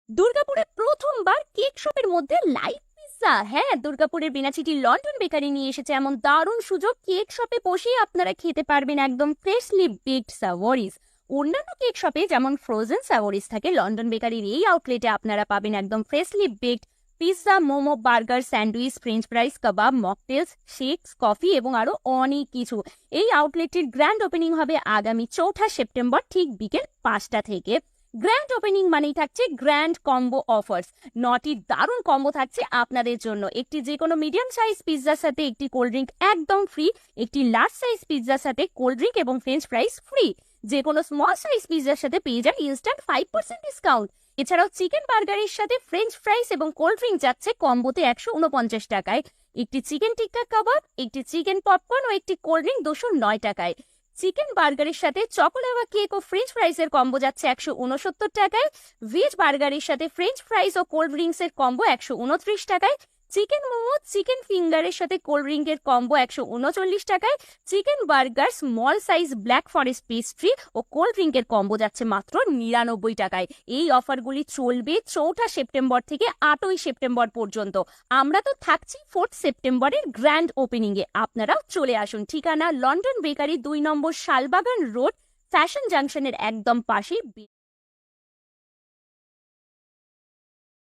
দুর্গাপুরে প্রথমবার কেক শপের মধ্যে লাইভ পিৎজা। হ্যাঁ, দুর্গাপুরের বিনাচিটি লন্ডন বেকারি নিয়ে এসেছে এমন দারুণ সুযোগ। কেক শপে বসেই আপনারা খেতে পারবেন একদম ফ্রেশলি বেকড সাভোরিজ। অন্যান্য কেক শপে যেমন ফ্রোজেন সাভোরিজ থাকে, লন্ডন বেকারির এই আউটলেটে আপনারা পাবেন একদম freshly baked pizza, momo, burger, sandwich, french fries, কাবাব, মকটেলস, শেকস, কফি এবং আরো অনেক কিছু। এই আউটলেটটির গ্র্যান্ড ওপেনিং হবে আগামী 4 সেপ্টেম্বর ঠিক বিকেল 5টা থেকে। গ্র্যান্ড ওপেনিং মানেই থাকছে গ্র্যান্ড কম্বো অফার্স। 9টি দারুণ কম্বো থাকছে আপনাদের জন্য। একটি যে কোনো মিডিয়াম সাইজ পিৎজার সাথে একটি কোল্ড ড্রিঙ্ক একদম ফ্রি, একটি লার্জ সাইজ পিৎজার সাথে কোল্ড ড্রিঙ্ক এবং ফ্রেঞ্চ ফ্রাইজ ফ্রি। যে কোনো স্মল সাইজ পিৎজার সাথে পেয়ে যান ইনস্ট্যান্ট 5% ডিসকাউন্ট। এছাড়াও চিকেন বার্গারের সাথে ফ্রেঞ্চ ফ্রাইজ এবং কোল্ড ড্রিঙ্ক যাচ্ছে কম্বোতে 149 টাকায়। একটি চিকেন টিক্কা কাবাব, একটি চিকেন পপকর্ন ও একটি কোল্ড ড্রিঙ্ক 209 টাকায়। চিকেন বার্গারের সাথে চকোলেভা কেক ও ফ্রেঞ্চ ফ্রাইজ এর কম্বো যাচ্ছে 169 টাকায়। ভেজ বার্গারের সাথে ফ্রেঞ্চ ফ্রাইজ ও কোল্ড ড্রিঙ্কস এর কম্বো 129 টাকায়। চিকেন মোমো, চিকেন ফিঙ্গারের সাথে কোল্ড ড্রিঙ্কের কম্বো 139 টাকায়। Chicken burger, small size black forest pastry ও কোল্ড ড্রিঙ্কের কম্বো যাচ্ছে মাত্র 99 টাকায়। এই অফারগুলি চলবে 4 সেপ্টেম্বর থেকে 8 সেপ্টেম্বর পর্যন্ত। আমরা তো থাকছি 4 সেপ্টেম্বরের গ্র্যান্ড ওপেনিং এ, আপনারাও চলে আসুন। ঠিকানা লন্ডন বেকারি, 2 নম্বর শালবাগান রোড, ফ্যাশন জাংশনের একদম পাশে।